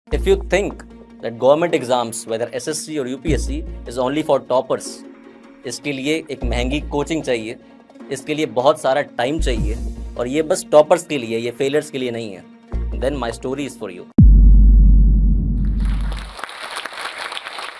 If you think that government exams, whether SSC or UPSC, is only for toppers, इसके लिए एक महंगी coaching चाहिए, इसके लिए बहुत सारा टाइम चाहिए, और ये बस टॉपर्स के लिए, ये फेलियर्स के लिए नहीं है, then my story is for you.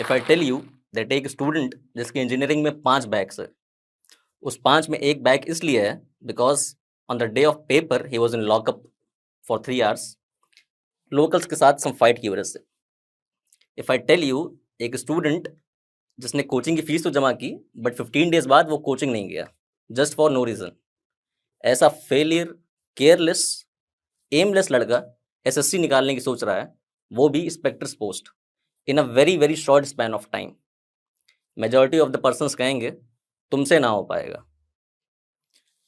If I tell you that एक स्टूडेंट जिसके इंजीनियरिंग में 5 बैक्स है, उस 5 में एक बैक इसलिए है because on the day of paper he was in lockup for 3 hours locals के साथ सम फाइट की वजह से. इफ आई टेल यू एक स्टूडेंट जिसने कोचिंग की फीस तो जमा की बट 15 डेज बाद वो कोचिंग नहीं गया जस्ट फॉर नो रीजन. ऐसा फेलियर, केयरलेस, एमलेस लड़का एसएससी निकालने की सोच रहा है, वो भी inspectors post, in a very very short span of time. Majority of the persons कहेंगे तुमसे ना हो पाएगा.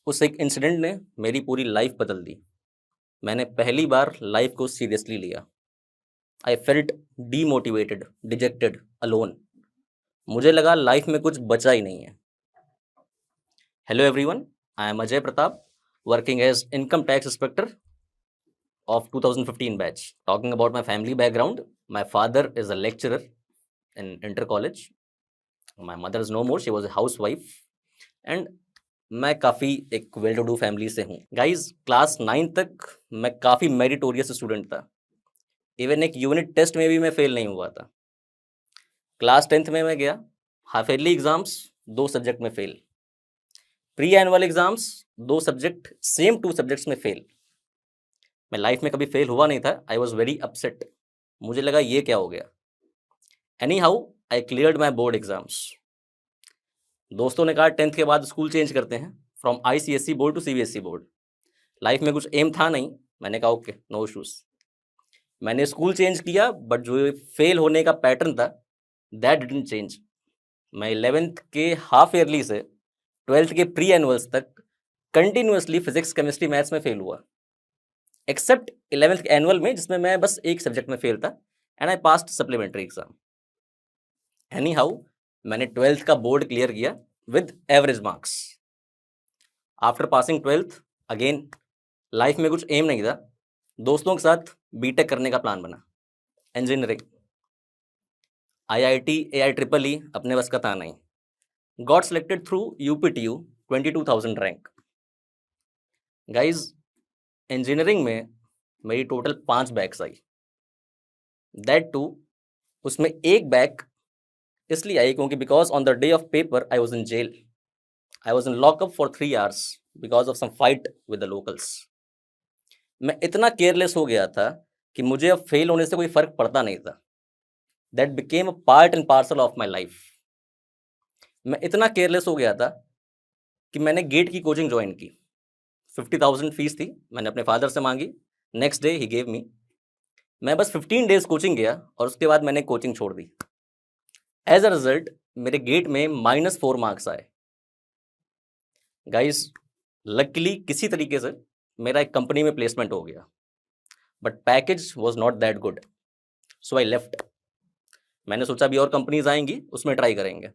उस एक इंसिडेंट ने मेरी पूरी लाइफ बदल दी. मैंने पहली बार लाइफ को सीरियसली लिया. I felt demotivated, dejected, alone. मुझे लगा लाइफ में कुछ बचा ही नहीं है. Hello everyone, I am Ajay Pratap, working as income tax inspector of 2015 batch. Talking about my family background, my father is a lecturer in inter college. My mother is no more, she was a housewife. And मैं काफ़ी एक well to do family से हूँ. Guys class 9 तक मैं काफ़ी meritorious student था. Even एक यूनिट टेस्ट में भी मैं फेल नहीं हुआ था. क्लास 10th में मैं गया, हाफ ईयरली एग्जाम्स 2 सब्जेक्ट में fail, pre annual exams 2 subject, same 2 subjects में फेल. मैं लाइफ में कभी फेल हुआ नहीं था. I was very upset. मुझे लगा ये क्या हो गया. Any how I cleared my board exams. दोस्तों ने कहा 10th के बाद स्कूल चेंज करते हैं from ICSE board to CBSE board. Life में कुछ एम था नहीं. मैंने कहा ओके, नो इशूज. मैंने स्कूल चेंज किया बट जो फेल होने का पैटर्न था दैट डिडंट चेंज. मैं 11th के हाफ ईयरली से 12th के प्री एनुअल्स तक कंटिन्यूसली फिजिक्स, केमिस्ट्री, मैथ्स में फेल हुआ, एक्सेप्ट 11th एनुअल में जिसमें मैं बस एक सब्जेक्ट में फेल था and I passed supplementary exam. Any how मैंने 12th का बोर्ड क्लियर किया with average marks. After passing 12th again life में कुछ एम नहीं था. दोस्तों के साथ बीटेक करने का प्लान बना, इंजीनियरिंग, IIT AIEEE अपने बस का था नहीं. Got selected through UPTU, 22,000 rank. Guys engineering में मेरी टोटल 5 बैक्स आई. दैट टू उसमें एक बैक इसलिए आई क्योंकि because on the day of paper I was in jail. I was in lockup for 3 hours because of some fight with the locals. मैं इतना केयरलेस हो गया था कि मुझे अब फेल होने से कोई फर्क पड़ता नहीं था. That became a part and parcel of my life. मैं इतना केयरलेस हो गया था कि मैंने गेट की कोचिंग ज्वाइन की. 50,000 फीस थी, मैंने अपने फादर से मांगी. Next day he gave me. मैं बस 15 डेज कोचिंग गया और उसके बाद मैंने कोचिंग छोड़ दी. एज अ रिजल्ट मेरे गेट में -4 मार्क्स आए. गाइस लकीली किसी तरीके से मेरा एक कंपनी में प्लेसमेंट हो गया but package was not that good, so I left. मैंने सोचा अभी और कंपनीज आएंगी, उसमें ट्राई करेंगे.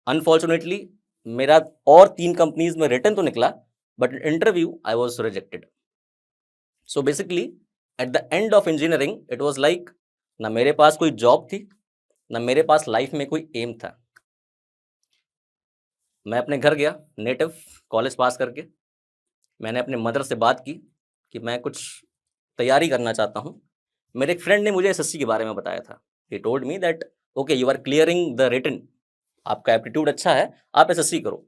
अनफॉर्चुनेटली मेरा और 3 कंपनीज में रिटर्न तो निकला but interview I was rejected. So basically at the end of engineering it was like ना मेरे पास कोई जॉब थी, ना मेरे पास लाइफ में कोई एम था. मैं अपने घर गया नेटिव, कॉलेज पास करके. मैंने अपने मदर से बात की कि मैं कुछ तैयारी करना चाहता हूँ. मेरे एक फ्रेंड ने मुझे एसएससी के बारे में बताया था. He told me that okay you are clearing the written, आपका एप्टीट्यूड अच्छा है, आप एसएससी करो.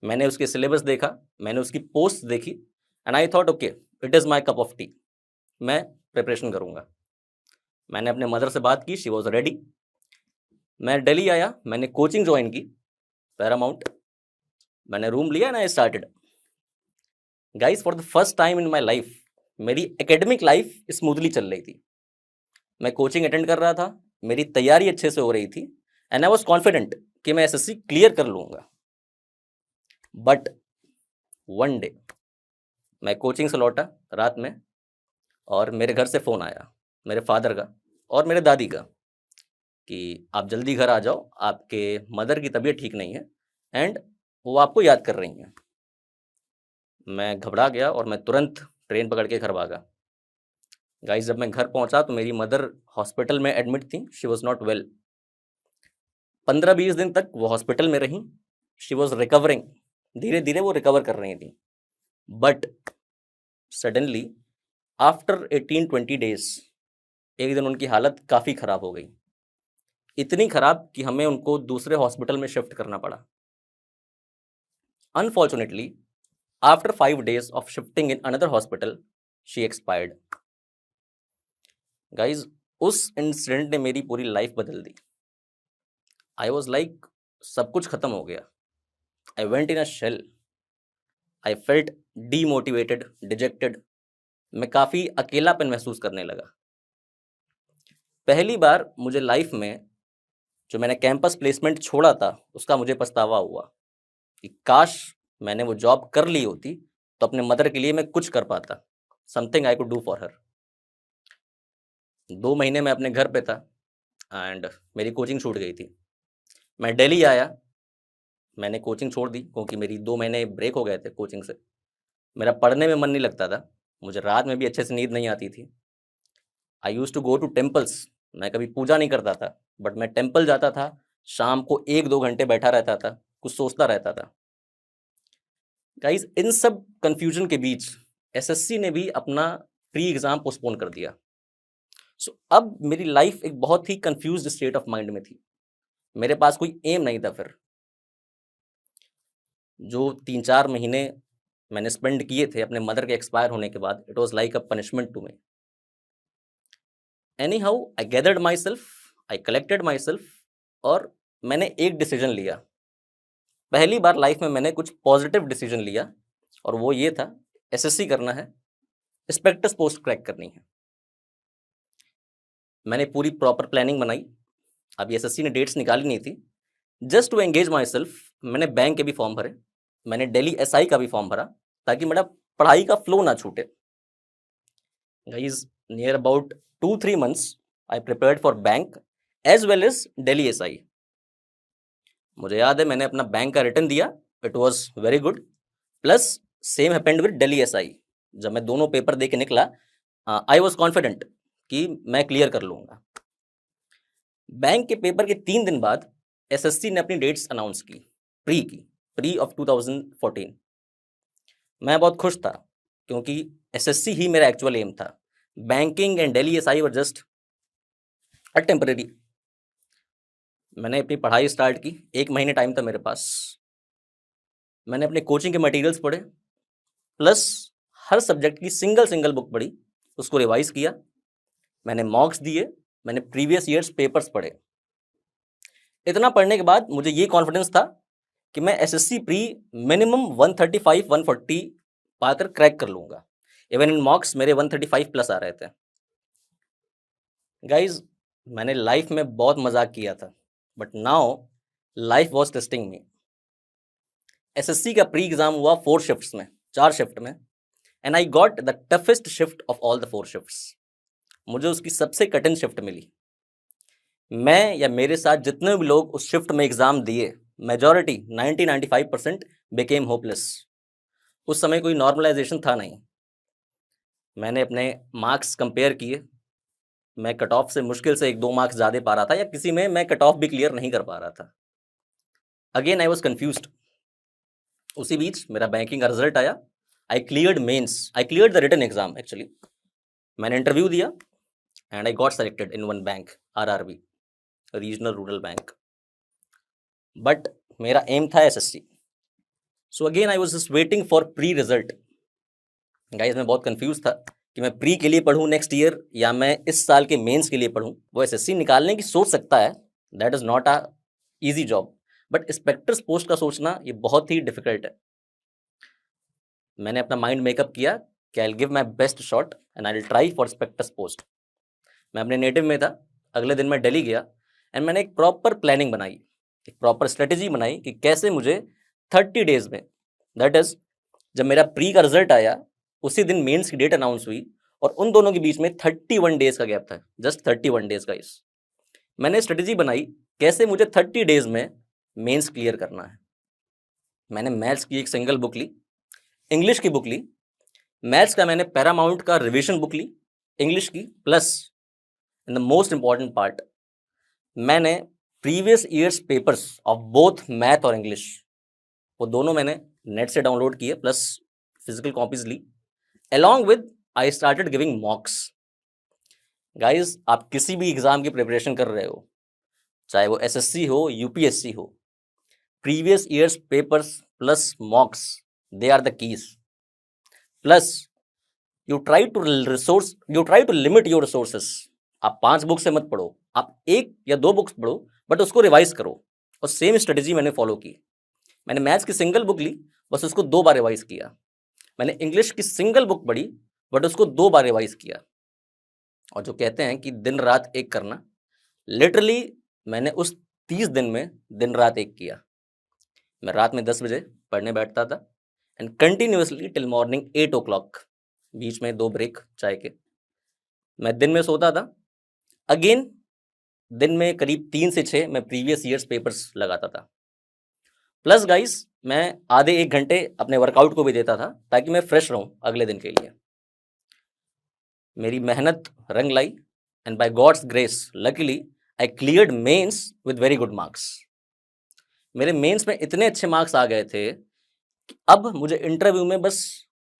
मैंने उसके सिलेबस देखा, मैंने उसकी पोस्ट देखी and I thought okay it is my cup of T, मैं प्रिपरेशन करूँगा. मैंने अपने मदर से बात की, शी वॉज रेडी. मैं दिल्ली आया, मैंने कोचिंग ज्वाइन की पैरामाउंट. मैंने रूम लिया and I started. Guys for the first time in my life मेरी एकेडमिक लाइफ स्मूथली चल रही थी. मैं कोचिंग अटेंड कर रहा था, मेरी तैयारी अच्छे से हो रही थी एंड आई वॉज कॉन्फिडेंट कि मैं एसएससी क्लियर कर लूँगा. बट वन डे मैं कोचिंग से लौटा रात में और मेरे घर से फ़ोन आया मेरे फादर का और मेरे दादी का कि आप जल्दी घर आ जाओ, आपके मदर की तबीयत ठीक नहीं है एंड वो आपको याद कर रही हैं. मैं घबरा गया और मैं तुरंत ट्रेन पकड़ के घर भागा. गाइस जब मैं घर पहुंचा तो मेरी मदर हॉस्पिटल में एडमिट थी, शी वॉज नॉट वेल। 15-20 दिन तक वो हॉस्पिटल में रही, शी वॉज रिकवरिंग, धीरे धीरे वो रिकवर कर रही थी। बट सडनली आफ्टर 18-20 डेज एक दिन उनकी हालत काफ़ी ख़राब हो गई, इतनी ख़राब कि हमें उनको दूसरे हॉस्पिटल में शिफ्ट करना पड़ा। Unfortunately after 5 days of shifting in another hospital she expired. Guys उस इंसिडेंट ने मेरी पूरी लाइफ बदल दी। आई वॉज लाइक सब कुछ खत्म हो गया। I went in a shell, I felt demotivated, dejected. मैं काफ़ी अकेलापन महसूस करने लगा। पहली बार मुझे लाइफ में जो मैंने कैंपस प्लेसमेंट छोड़ा था उसका मुझे पछतावा हुआ कि काश मैंने वो जॉब कर ली होती तो अपने मदर के लिए मैं कुछ कर पाता, something I could do for her. 2 महीने मैं अपने घर पे था एंड मेरी कोचिंग छूट गई थी। मैं दिल्ली आया, मैंने कोचिंग छोड़ दी क्योंकि मेरी 2 महीने ब्रेक हो गए थे कोचिंग से। मेरा पढ़ने में मन नहीं लगता था, मुझे रात में भी अच्छे से नींद नहीं आती थी। I used to go to temples, मैं कभी पूजा नहीं करता था बट मैं टेम्पल जाता था, शाम को 1-2 घंटे बैठा रहता था, कुछ सोचता रहता था। गाइस इन सब कंफ्यूजन के बीच एसएससी ने भी अपना प्री एग्जाम पोस्टपोन कर दिया। सो अब मेरी लाइफ एक बहुत ही कंफ्यूज्ड स्टेट ऑफ माइंड में थी। मेरे पास कोई एम नहीं था। फिर जो 3-4 महीने मैंने स्पेंड किए थे अपने मदर के एक्सपायर होने के बाद, it was like a punishment to me. Anyhow I gathered myself, I collected myself और मैंने एक डिसीजन लिया। पहली बार लाइफ में मैंने कुछ पॉजिटिव डिसीजन लिया और वो ये था, एसएससी करना है, इंस्पेक्टर्स पोस्ट क्रैक करनी है। मैंने पूरी प्रॉपर प्लानिंग बनाई। अभी एसएससी ने डेट्स निकाली नहीं थी। Just to engage myself मैंने बैंक के भी फॉर्म भरे, मैंने दिल्ली एसआई का भी फॉर्म भरा ताकि मेरा पढ़ाई का फ्लो ना छूटे। Guys near about 2-3 months I prepared for bank as well as Delhi SI. मुझे याद है मैंने अपना बैंक का रिटर्न दिया, it was very good. Plus same happened with Delhi SI. जब मैं दोनों पेपर दे के निकला, आई वॉज कॉन्फिडेंट कि मैं क्लियर कर लूंगा। बैंक के पेपर के 3 दिन बाद एसएससी ने अपनी डेट्स अनाउंस की, प्री ऑफ 2014। मैं बहुत खुश था क्योंकि एसएससी ही मेरा एक्चुअल एम था। Banking and Delhi SI were just a temporary. मैंने अपनी पढ़ाई स्टार्ट की, 1 महीने टाइम था मेरे पास। मैंने अपने कोचिंग के मटेरियल्स पढ़े, प्लस हर सब्जेक्ट की सिंगल बुक पढ़ी, उसको रिवाइज किया, मैंने मॉक्स दिए, मैंने प्रीवियस ईयर्स पेपर्स पढ़े। इतना पढ़ने के बाद मुझे ये कॉन्फिडेंस था कि मैं एसएससी प्री मिनिमम 135-140 पाकर क्रैक कर लूंगा। इवन इन मॉक्स मेरे 135 प्लस आ रहे थे। गाइज मैंने लाइफ में बहुत मजाक किया था but now life was testing me. SSC का प्री एग्जाम हुआ 4 शिफ्ट्स में, 4 शिफ्ट में, and I got the toughest shift of all the 4 shifts. मुझे उसकी सबसे कठिन शिफ्ट मिली। मैं या मेरे साथ जितने भी लोग उस शिफ्ट में एग्जाम दिए, मेजॉरिटी 90-95% बिकेम होपलेस। उस समय कोई नॉर्मलाइजेशन था नहीं। मैंने अपने मार्क्स कंपेयर किए, मैं कट ऑफ से मुश्किल से 1-2 मार्क्स ज़्यादा पा रहा था, या किसी में मैं कट ऑफ भी क्लियर नहीं कर पा रहा था। Again I was confused. उसी बीच मेरा बैंकिंग का रिजल्ट आया। I cleared mains, I cleared the written exam actually. मैंने इंटरव्यू दिया and I got selected in one bank, RRB, regional rural bank. But मेरा एम था SSC. So again I was just waiting for pre result. Guys मैं बहुत confuse था कि मैं pre के लिए पढूं नेक्स्ट ईयर या मैं इस साल के मेंस के लिए पढूं। वो एसएससी निकालने की सोच सकता है, that is not a easy job, but inspectors post का सोचना ये बहुत ही डिफिकल्ट है। मैंने अपना माइंड मेकअप किया कि I will give my best shot and I will try for inspectors post. मैं अपने नेटिव में था। अगले दिन मैं दिल्ली गया एंड मैंने एक प्रॉपर प्लानिंग बनाई, एक प्रॉपर स्ट्रेटेजी बनाई कि कैसे मुझे 30 डेज में, दैट इज जब मेरा प्री का रिजल्ट आया उसी दिन मेंस की डेट अनाउंस हुई और उन दोनों के बीच में 31 डेज का गैप था, जस्ट 31 डेज का। इस मैंने स्ट्रेटेजी बनाई कैसे मुझे 30 डेज में मेंस क्लियर करना है। मैंने मैथ्स की एक सिंगल बुक ली, इंग्लिश की बुक ली, मैथ्स का मैंने पैरामाउंट का रिविजन बुक ली, इंग्लिश की, plus in the most important part, मैंने previous years papers of both math और इंग्लिश, वो दोनों मैंने नेट से डाउनलोड किए, प्लस फिजिकल कॉपीज ली। Along with I started giving mocks. Guys, आप किसी भी एग्जाम की प्रिपरेशन कर रहे हो, चाहे वो एसएससी हो, यूपीएससी हो, previous years papers plus mocks, they are the keys. Plus you try to limit your resources. आप 5 बुक से मत पढ़ो, आप 1 या 2 बुक्स पढ़ो, बट उसको रिवाइज करो। और सेम स्ट्रेटेजी मैंने फॉलो की। मैंने मैथ्स की सिंगल बुक ली, बस उसको 2 बार रिवाइज किया। मैंने इंग्लिश की सिंगल बुक पढ़ी, बट उसको 2 बार रिवाइज किया। और जो कहते हैं कि दिन रात एक करना, लिटरली मैंने उस 30 दिन में दिन रात एक किया। मैं रात में 10 बजे पढ़ने बैठता था and continuously till morning 8 o'clock, बीच में 2 ब्रेक चाय के। मैं दिन में सोता था, अगेन दिन में करीब 3 से 6 मैं प्रीवियस ईयर्स पेपर्स लगाता था। प्लस गाइस, मैं आधे 1 घंटे अपने वर्कआउट को भी देता था ताकि मैं फ्रेश रहूं अगले दिन के लिए। मेरी मेहनत रंग लाई and by God's grace luckily I cleared mains with very good marks. मेरे मेंस में इतने अच्छे मार्क्स आ गए थे कि अब मुझे इंटरव्यू में बस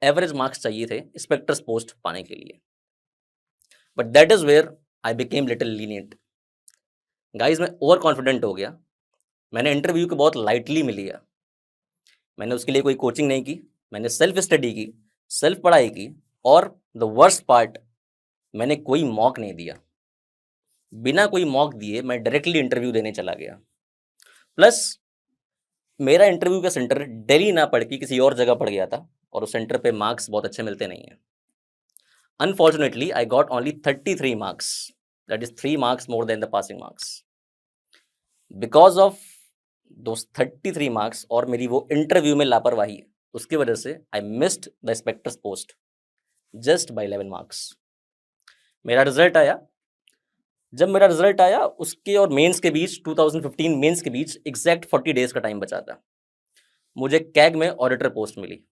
एवरेज मार्क्स चाहिए थे इंस्पेक्टर्स पोस्ट पाने के लिए। But that is where I became little lenient. Guys, मैं ओवर कॉन्फिडेंट हो गया। मैंने इंटरव्यू को बहुत लाइटली में लिया। मैंने उसके लिए कोई कोचिंग नहीं की, मैंने सेल्फ स्टडी की, सेल्फ पढ़ाई की, और द वर्स्ट पार्ट, मैंने कोई मॉक नहीं दिया। बिना कोई मॉक दिए मैं डायरेक्टली इंटरव्यू देने चला गया। प्लस मेरा इंटरव्यू का सेंटर दिल्ली ना पढ़ के किसी और जगह पड़ गया था, और उस सेंटर पे मार्क्स बहुत अच्छे मिलते नहीं हैं। Unfortunately I got only 33 marks, that is 3 marks more than the passing marks. Because of those 33 marks और मेरी वो इंटरव्यू में लापरवाही, उसकी वजह से I missed the inspector's post just by 11 marks. मेरा रिजल्ट आया, जब मेरा रिजल्ट आया उसके और मेंस के बीच, 2015 मेंस के बीच एग्जैक्ट 40 डेज का टाइम बचा था। मुझे कैग में ऑडिटर पोस्ट मिली।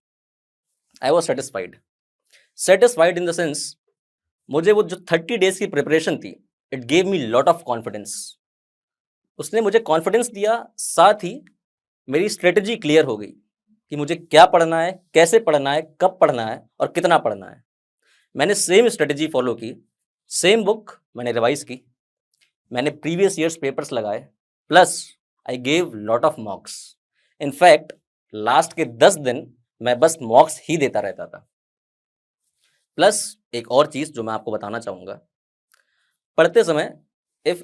I was satisfied in the sense, मुझे वो जो 30 डेज की प्रिपरेशन थी, it gave me lot of confidence. उसने मुझे कॉन्फिडेंस दिया, साथ ही मेरी स्ट्रेटजी क्लियर हो गई कि मुझे क्या पढ़ना है, कैसे पढ़ना है, कब पढ़ना है और कितना पढ़ना है। मैंने सेम स्ट्रेटजी फॉलो की, सेम बुक मैंने रिवाइज की, मैंने प्रीवियस ईयर्स पेपर्स लगाए, plus I gave lot of मॉक्स। In fact last के 10 दिन मैं बस मॉक्स ही देता रहता था। प्लस एक और चीज जो मैं आपको बताना चाहूंगा, पढ़ते समय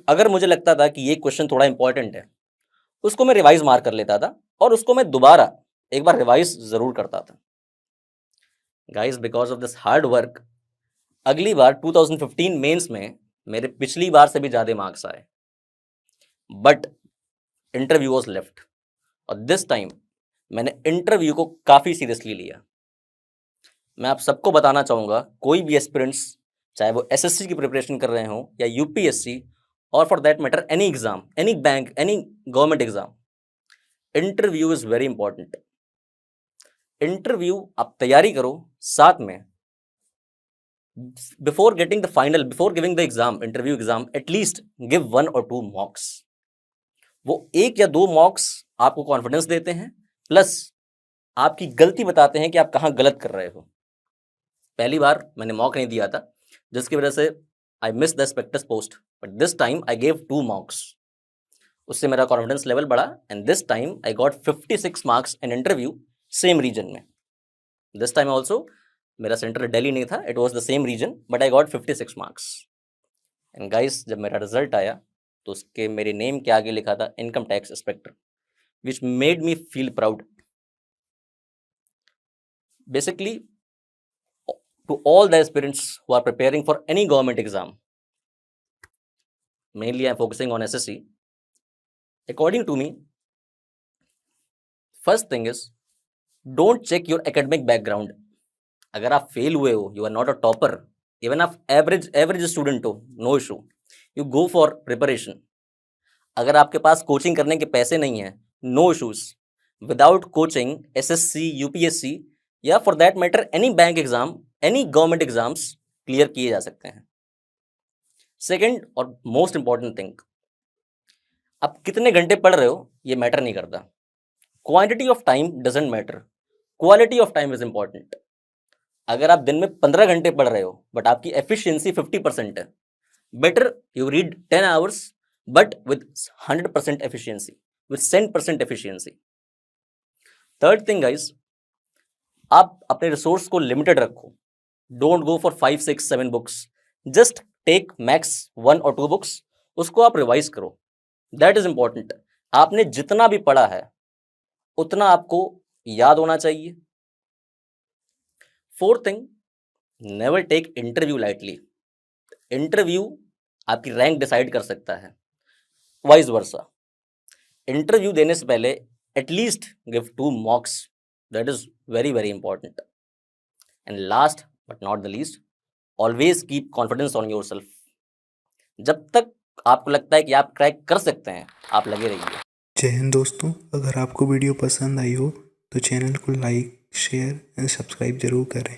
अगर मुझे लगता था कि ये क्वेश्चन थोड़ा इंपॉर्टेंट है, उसको मैं रिवाइज मार कर लेता था और उसको मैं दोबारा एक बार रिवाइज जरूर करता था। Guys, because of this hard work, अगली बार 2015 मेंस में मेरे पिछली बार से भी ज्यादा मार्क्स आए, बट इंटरव्यू वाज लेफ्ट। और दिस टाइम मैंने इंटरव्यू को काफी सीरियसली लिया। मैं आप सबको बताना चाहूंगा, कोई भी एस्पिरेंट्स, चाहे वो एसएससी की प्रिपरेशन कर रहे हो या यूपीएससी, और for that matter any exam, any bank, any government exam, interview is very important. Interview आप तैयारी करो, साथ में before giving the exam, interview exam, at least give 1 or 2 मॉक्स। वो 1 या 2 मॉक्स आपको कॉन्फिडेंस देते हैं, प्लस आपकी गलती बताते हैं कि आप कहाँ गलत कर रहे हो। पहली बार मैंने मॉक नहीं दिया था, जिसकी वजह से I miss the inspector's post, but this time I gave 2 mocks. उससे मेरा कॉन्फिडेंस लेवल बढ़ा and this time I got 56 marks in interview, same region में। दिस टाइम ऑल्सो मेरा सेंटर दिल्ली नहीं था, it was the same region, but I got 56 marks. And guys, जब मेरा result आया तो उसके मेरे नेम के आगे लिखा था income tax inspector, which made me feel proud. Basically, to all the aspirants who are preparing for any government exam, mainly I'm focusing on SSC, according to me, first thing is don't check your academic background. अगर आप fail हुए हो, you are not a topper, even आप average student हो, no issue, you go for preparation. अगर आपके पास coaching करने के पैसे नहीं है, no issues, without coaching SSC, UPSC या for that matter any bank exam, any government exams, clear किए जा सकते हैं। सेकंड और मोस्ट इंपॉर्टेंट थिंग, आप कितने घंटे पढ़ रहे हो ये मैटर नहीं करता। Quantity of time doesn't matter, quality of time is important. अगर आप दिन में 15 घंटे पढ़ रहे हो बट आपकी एफिशिएंसी 50% है, better you read 10 hours but with 100% efficiency, with 100% efficiency. Third thing guys, आप अपने रिसोर्स को लिमिटेड रखो। Don't go for 5, 6, 7 books, just take max 1 और 2 बुक्स, उसको आप रिवाइज करो। That is important. आपने जितना भी पढ़ा है उतना आपको याद होना चाहिए। Fourth thing, never take interview lightly. Interview आपकी रैंक डिसाइड कर सकता है, वाइस वर्सा। इंटरव्यू देने से पहले at least give 2 mocks, that is very very important. And last but not the least, always keep confidence on yourself. जब तक आपको लगता है कि आप क्रैक कर सकते हैं, आप लगे रहिए। जय हिंद दोस्तों, अगर आपको वीडियो पसंद आई हो तो चैनल को लाइक, शेयर एंड सब्सक्राइब जरूर करें।